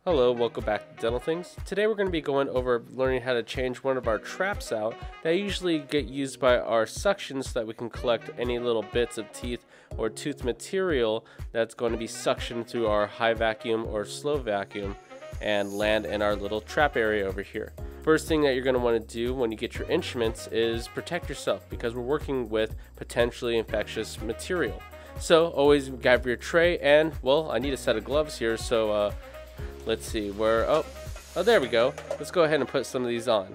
Hello, welcome back to Dental Things. Today we're going to be going over learning how to change one of our traps out that usually get used by our suctions so that we can collect any little bits of teeth or tooth material that's going to be suctioned through our high vacuum or slow vacuum and land in our little trap area over here. First thing that you're going to want to do when you get your instruments is protect yourself because we're working with potentially infectious material. So always grab your tray and, well, I need a set of gloves here, so let's see where, oh, there we go. Let's go ahead and put some of these on.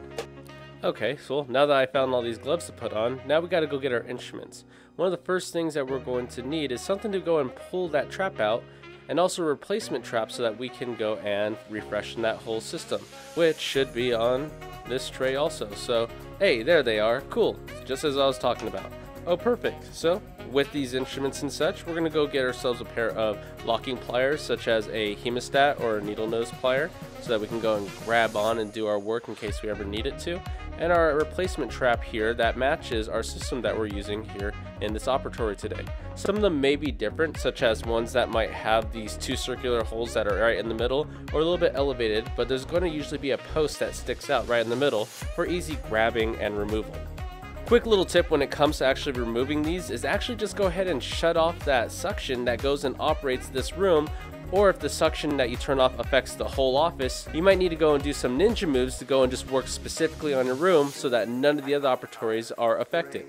Okay, so now that I found all these gloves to put on, now we got to go get our instruments. One of the first things that we're going to need is something to go and pull that trap out, and also a replacement trap so that we can go and refreshen that whole system, which should be on this tray also. So, hey, there they are. Cool, just as I was talking about. Oh, perfect. So, with these instruments and such, we're going to go get ourselves a pair of locking pliers, such as a hemostat or a needle nose plier, so that we can go and grab on and do our work in case we ever need it to. And our replacement trap here that matches our system that we're using here in this operatory today. Some of them may be different, such as ones that might have these two circular holes that are right in the middle or a little bit elevated, but there's going to usually be a post that sticks out right in the middle for easy grabbing and removal. Quick little tip when it comes to actually removing these is actually just go ahead and shut off that suction that goes and operates this room, or if the suction that you turn off affects the whole office, you might need to go and do some ninja moves to go and just work specifically on your room so that none of the other operatories are affected.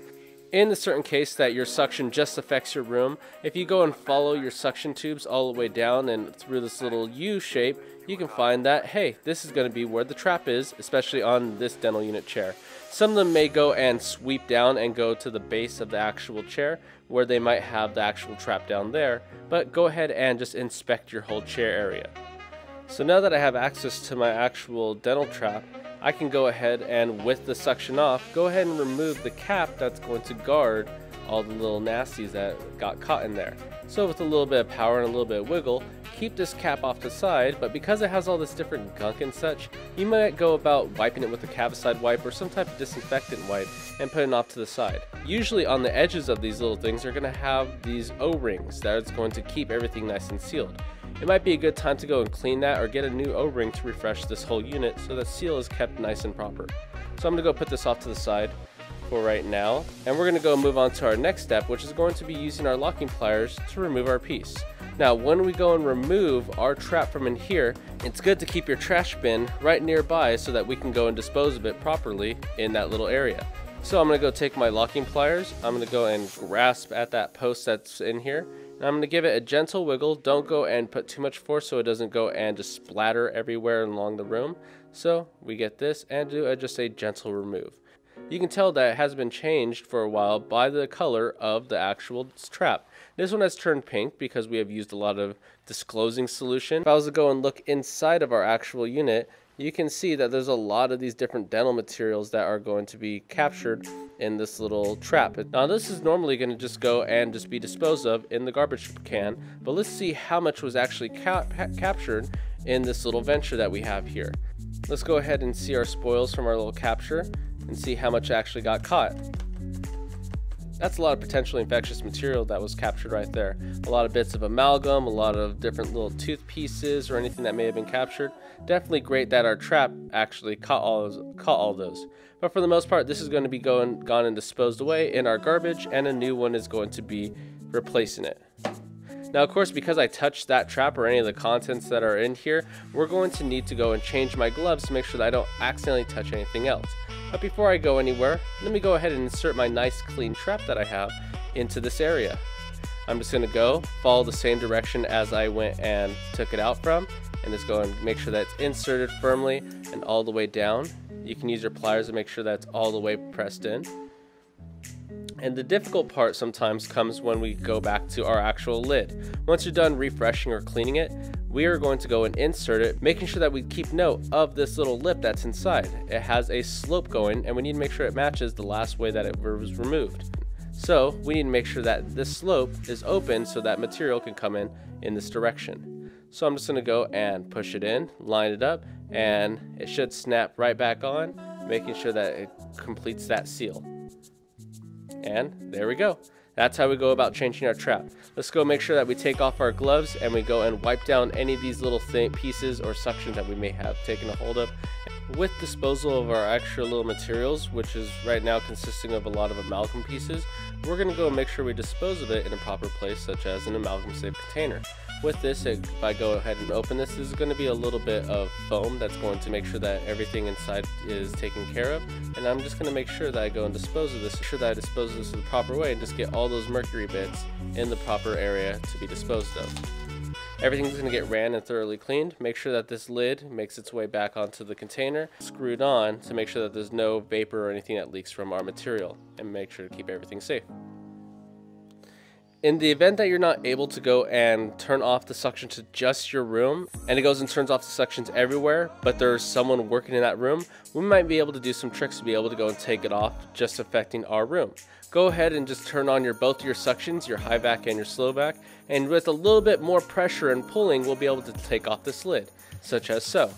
In the certain case that your suction just affects your room, if you go and follow your suction tubes all the way down and through this little U shape, you can find that, hey, this is going to be where the trap is, especially on this dental unit chair. Some of them may go and sweep down and go to the base of the actual chair where they might have the actual trap down there, but go ahead and just inspect your whole chair area. So now that I have access to my actual dental trap, I can go ahead and, with the suction off, go ahead and remove the cap that's going to guard all the little nasties that got caught in there. So with a little bit of power and a little bit of wiggle, keep this cap off the side, but because it has all this different gunk and such, you might go about wiping it with a Cavicide wipe or some type of disinfectant wipe and putting it off to the side. Usually on the edges of these little things are going to have these O-rings that's going to keep everything nice and sealed. It might be a good time to go and clean that or get a new O-ring to refresh this whole unit so that seal is kept nice and proper. So I'm going to go put this off to the side for right now, and we're going to go move on to our next step, which is going to be using our locking pliers to remove our piece. Now when we go and remove our trap from in here, it's good to keep your trash bin right nearby so that we can go and dispose of it properly in that little area. So I'm going to go take my locking pliers, I'm going to go and grasp at that post that's in here, and I'm going to give it a gentle wiggle. Don't go and put too much force so it doesn't go and just splatter everywhere along the room. So we get this and do just a gentle remove. You can tell that it has been changed for a while by the color of the actual trap. This one has turned pink because we have used a lot of disclosing solution. If I was to go and look inside of our actual unit, you can see that there's a lot of these different dental materials that are going to be captured in this little trap. Now this is normally going to just go and just be disposed of in the garbage can, but let's see how much was actually captured in this little venture that we have here. Let's go ahead and see our spoils from our little capture and see how much actually got caught. That's a lot of potentially infectious material that was captured right there. A lot of bits of amalgam, a lot of different little tooth pieces or anything that may have been captured. Definitely great that our trap actually caught all those. But for the most part, this is going to be gone and disposed away in our garbage, and a new one is going to be replacing it. Now, of course, because I touched that trap or any of the contents that are in here, we're going to need to go and change my gloves to make sure that I don't accidentally touch anything else. But before I go anywhere, let me go ahead and insert my nice clean trap that I have into this area. I'm just going to go follow the same direction as I went and took it out from, and just go and make sure that it's inserted firmly and all the way down. You can use your pliers to make sure that's all the way pressed in. And the difficult part sometimes comes when we go back to our actual lid. Once you're done refreshing or cleaning it, we are going to go and insert it, making sure that we keep note of this little lip that's inside. It has a slope going, and we need to make sure it matches the last way that it was removed. So we need to make sure that this slope is open so that material can come in this direction. So I'm just going to go and push it in, line it up, and it should snap right back on, making sure that it completes that seal. And there we go. That's how we go about changing our trap. Let's go make sure that we take off our gloves and we go and wipe down any of these little pieces or suctions that we may have taken a hold of. With disposal of our extra little materials, which is right now consisting of a lot of amalgam pieces, we're going to go and make sure we dispose of it in a proper place, such as an amalgam safe container. With this, if I go ahead and open this, is going to be a little bit of foam that's going to make sure that everything inside is taken care of. And I'm just going to make sure that I go and dispose of this, make sure that I dispose of this the proper way and just get all those mercury bits in the proper area to be disposed of. Everything's going to get ran and thoroughly cleaned. Make sure that this lid makes its way back onto the container, screwed on to make sure that there's no vapor or anything that leaks from our material, and make sure to keep everything safe. In the event that you're not able to go and turn off the suction to just your room, and it goes and turns off the suctions everywhere, but there's someone working in that room, we might be able to do some tricks to be able to go and take it off, just affecting our room. Go ahead and just turn on both your suctions, your high vac and your slow vac, and with a little bit more pressure and pulling, we'll be able to take off this lid, such as so.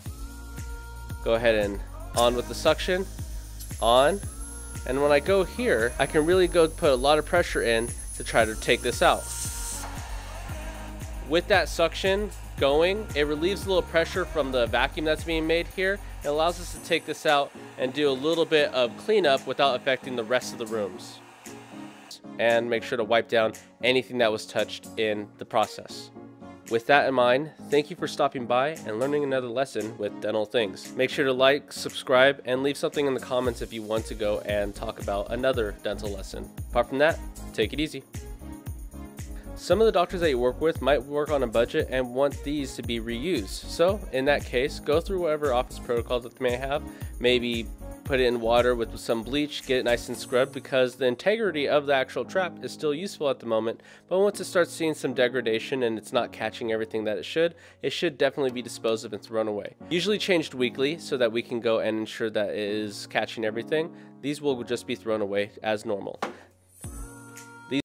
Go ahead and on with the suction, on, and when I go here, I can really go put a lot of pressure in to try to take this out. With that suction going, it relieves a little pressure from the vacuum that's being made here. It allows us to take this out and do a little bit of cleanup without affecting the rest of the rooms. And make sure to wipe down anything that was touched in the process. With that in mind, thank you for stopping by and learning another lesson with Dental Things. Make sure to like, subscribe, and leave something in the comments if you want to go and talk about another dental lesson. Apart from that, take it easy. Some of the doctors that you work with might work on a budget and want these to be reused. So in that case, go through whatever office protocol that they may have. Maybe put it in water with some bleach, get it nice and scrubbed, because the integrity of the actual trap is still useful at the moment, but once it starts seeing some degradation and it's not catching everything that it should definitely be disposed of and thrown away. Usually changed weekly so that we can go and ensure that it is catching everything. These will just be thrown away as normal.